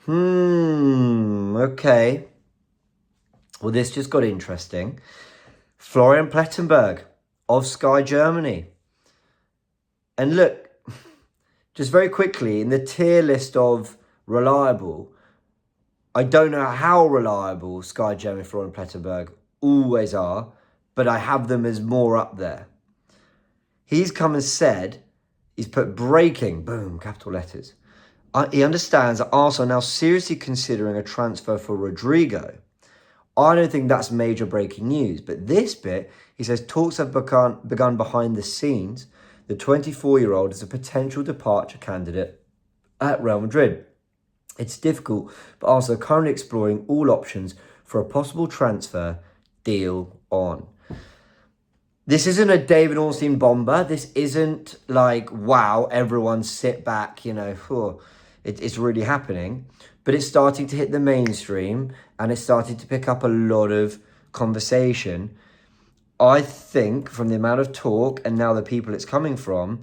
Okay. Well, this just got interesting. Florian Plettenberg of Sky Germany. And look, just very quickly, in the tier list of reliable, I don't know how reliable Sky Germany, Florian Plettenberg always are, but I have them as more up there. He's come and said, he's put breaking, boom, capital letters. He understands that Arsenal are now seriously considering a transfer for Rodrygo. I don't think that's major breaking news, but this bit, he says, talks have begun behind the scenes. The 24-year-old is a potential departure candidate at Real Madrid. It's difficult, but Arsenal are currently exploring all options for a possible transfer deal on. This isn't a David Ornstein bomber. This isn't like, wow, everyone sit back, it's really happening. But it's starting to hit the mainstream and it's starting to pick up a lot of conversation. I think from the amount of talk and now the people it's coming from,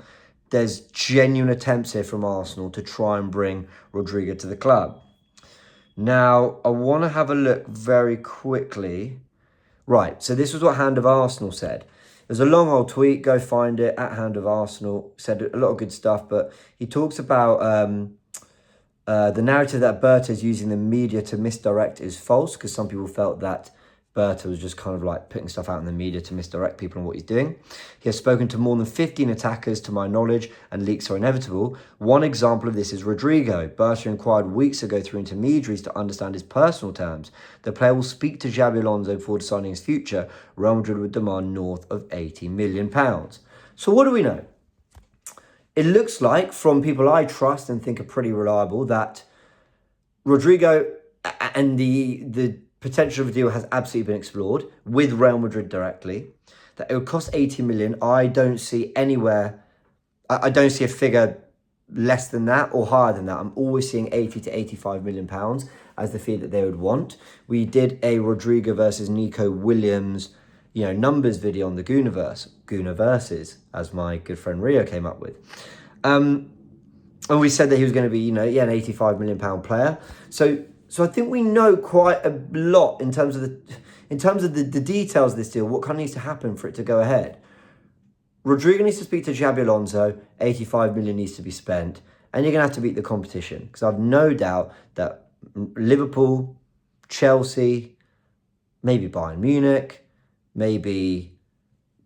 there's genuine attempts here from Arsenal to try and bring Rodrygo to the club. Now, I want to have a look very quickly. Right, so this was what Hand of Arsenal said. There's a long old tweet, go find it, at Hand of Arsenal. Said a lot of good stuff, but he talks about the narrative that Berta is using the media to misdirect is false, because some people felt that Berta was just kind of like putting stuff out in the media to misdirect people on what he's doing. He has spoken to more than 15 attackers, to my knowledge, and leaks are inevitable. One example of this is Rodrygo. Berta inquired weeks ago through intermediaries to understand his personal terms. The player will speak to Xabi Alonso before deciding his future. Real Madrid would demand north of £80 million. So what do we know? It looks like, from people I trust and think are pretty reliable, that Rodrygo and the potential of a deal has absolutely been explored with Real Madrid directly. That it would cost 80 million. I don't see anywhere, I don't see a figure less than that or higher than that. I'm always seeing 80 to 85 million pounds as the fee that they would want. We did a Rodrygo versus Nico Williams, numbers video on the Goonerverses, as my good friend Rio came up with. And we said that he was going to be, an 85 million pound player. So I think we know quite a lot in terms of the details of this deal, what kind of needs to happen for it to go ahead. Rodrygo needs to speak to Xabi Alonso, 85 million needs to be spent, and you're going to have to beat the competition, because I've no doubt that Liverpool, Chelsea, maybe Bayern Munich, maybe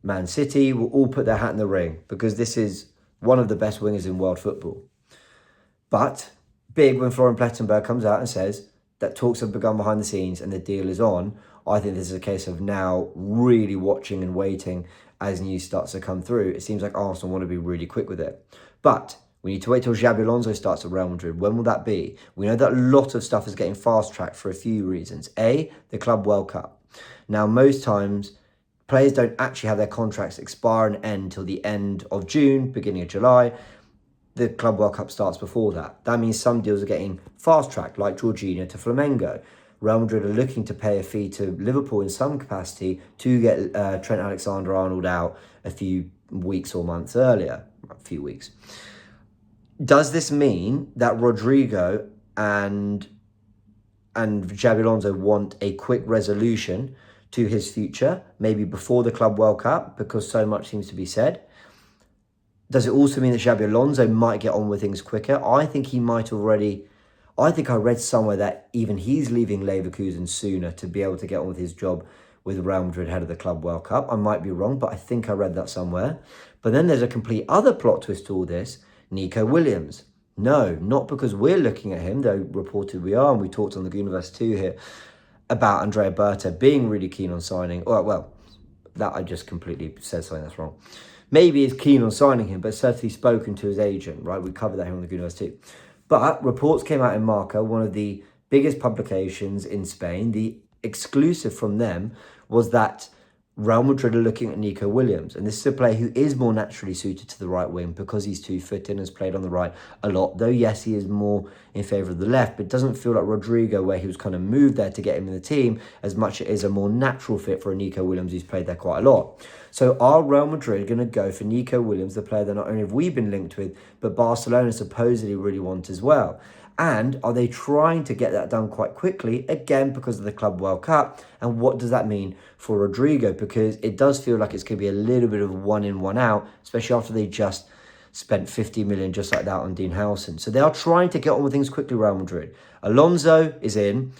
Man City will all put their hat in the ring, because this is one of the best wingers in world football. But big when Florian Plettenberg comes out and says that talks have begun behind the scenes and the deal is on. I think this is a case of now really watching and waiting as news starts to come through. It seems like Arsenal want to be really quick with it. But we need to wait till Xabi Alonso starts at Real Madrid. When will that be? We know that a lot of stuff is getting fast-tracked for a few reasons. A, the Club World Cup. Now, most times, players don't actually have their contracts expire and end till the end of June, beginning of July. The Club World Cup starts before that. That means some deals are getting fast-tracked, like Jorginho to Flamengo. Real Madrid are looking to pay a fee to Liverpool in some capacity to get Trent Alexander-Arnold out a few weeks or months earlier. A few weeks. Does this mean that Rodrygo and Xabi Alonso want a quick resolution to his future, maybe before the Club World Cup, because so much seems to be said? Does it also mean that Xabi Alonso might get on with things quicker? I think he might already. I think I read somewhere that even he's leaving Leverkusen sooner to be able to get on with his job with Real Madrid ahead of the Club World Cup. I might be wrong, but I think I read that somewhere. But then there's a complete other plot twist to all this. Nico Williams. No, not because we're looking at him, though reported we are, and we talked on the Goonerverse too here about Andrea Berta being really keen on signing. Well, that I just completely said something that's wrong. Maybe he's keen on signing him, but certainly spoken to his agent, right? We covered that here on the Goonerverse too. But reports came out in Marca, one of the biggest publications in Spain. The exclusive from them was that Real Madrid are looking at Nico Williams. And this is a player who is more naturally suited to the right wing because he's 2-footed and has played on the right a lot. Though, yes, he is more in favour of the left, but it doesn't feel like Rodrygo, where he was kind of moved there to get him in the team, as much as it is a more natural fit for a Nico Williams who's played there quite a lot. So are Real Madrid going to go for Nico Williams, the player that not only have we been linked with, but Barcelona supposedly really want as well? And are they trying to get that done quite quickly, again, because of the Club World Cup? And what does that mean for Rodrygo? Because it does feel like it's going to be a little bit of one in, one out, especially after they just spent 50 million just like that on Dean Howson. So they are trying to get on with things quickly, Real Madrid. Alonso is in.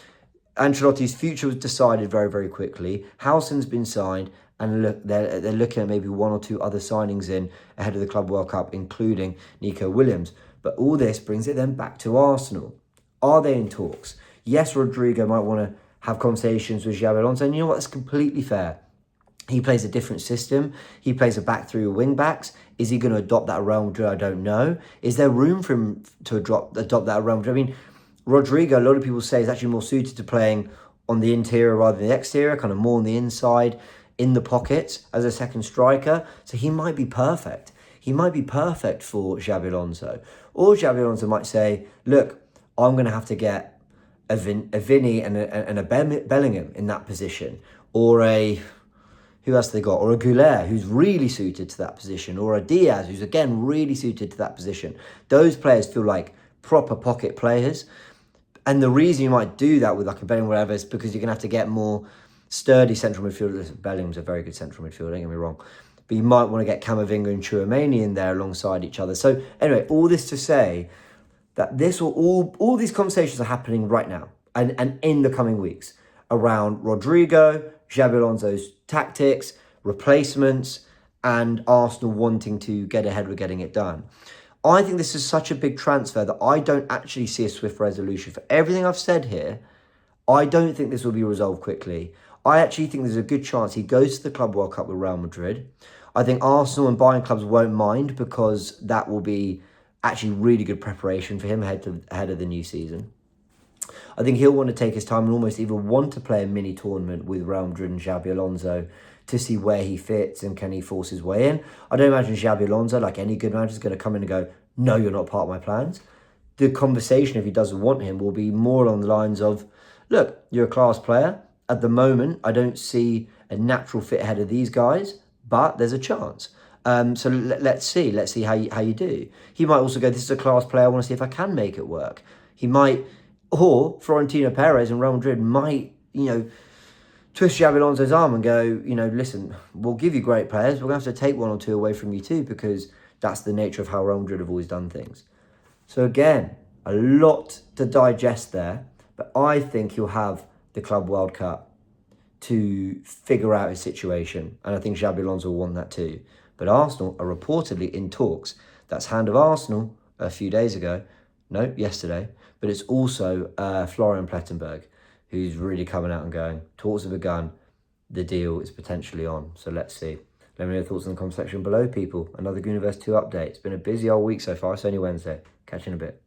Ancelotti's future was decided very, very quickly. Howson's been signed. And look, they're looking at maybe one or two other signings in ahead of the Club World Cup, including Nico Williams. But all this brings it then back to Arsenal. Are they in talks? Yes, Rodrygo might want to have conversations with Xabi Alonso. And you know what? That's completely fair. He plays a different system. He plays a back three with wing backs. Is he going to adopt that Real Madrid? I don't know. Is there room for him to adopt that Real Madrid? I mean, Rodrygo, a lot of people say, is actually more suited to playing on the interior rather than the exterior, kind of more on the inside, in the pockets as a second striker. So he might be perfect. He might be perfect for Xabi Alonso. Or Xabi Alonso might say, look, I'm going to have to get a Vinny and a Bellingham in that position. Or who else they got? Or a Goulet, who's really suited to that position. Or a Diaz, who's again really suited to that position. Those players feel like proper pocket players. And the reason you might do that with like a Bellingham or whatever is because you're going to have to get more sturdy central midfielders. Bellingham's a very good central midfielder, don't get me wrong. But you might want to get Camavinga and Tchouaméni in there alongside each other. So anyway, all this to say that all these conversations are happening right now and in the coming weeks around Rodrygo, Xabi Alonso's tactics, replacements, and Arsenal wanting to get ahead with getting it done. I think this is such a big transfer that I don't actually see a swift resolution. For everything I've said here, I don't think this will be resolved quickly. I actually think there's a good chance he goes to the Club World Cup with Real Madrid. I think Arsenal and Bayern clubs won't mind because that will be actually really good preparation for him ahead of the new season. I think he'll want to take his time and almost even want to play a mini tournament with Real Madrid and Xabi Alonso to see where he fits and can he force his way in. I don't imagine Xabi Alonso, like any good manager, is going to come in and go, no, you're not part of my plans. The conversation, if he doesn't want him, will be more along the lines of, look, you're a class player. At the moment, I don't see a natural fit ahead of these guys, but there's a chance. So let's see how you do. He might also go, this is a class player, I want to see if I can make it work. He might, or Florentino Perez and Real Madrid might, twist Xabi Alonso's arm and go, listen, we'll give you great players, we're going to have to take one or two away from you too, because that's the nature of how Real Madrid have always done things. So again, a lot to digest there, but I think he'll have the Club World Cup to figure out his situation. And I think Xabi Alonso will want that too. But Arsenal are reportedly in talks. That's hand of Arsenal a few days ago. No, yesterday. But it's also Florian Plettenberg, who's really coming out and going, talks have begun, the deal is potentially on. So let's see. Let me know your thoughts in the comment section below, people. Another Goonerverse 2 update. It's been a busy old week so far. It's only Wednesday. Catch you in a bit.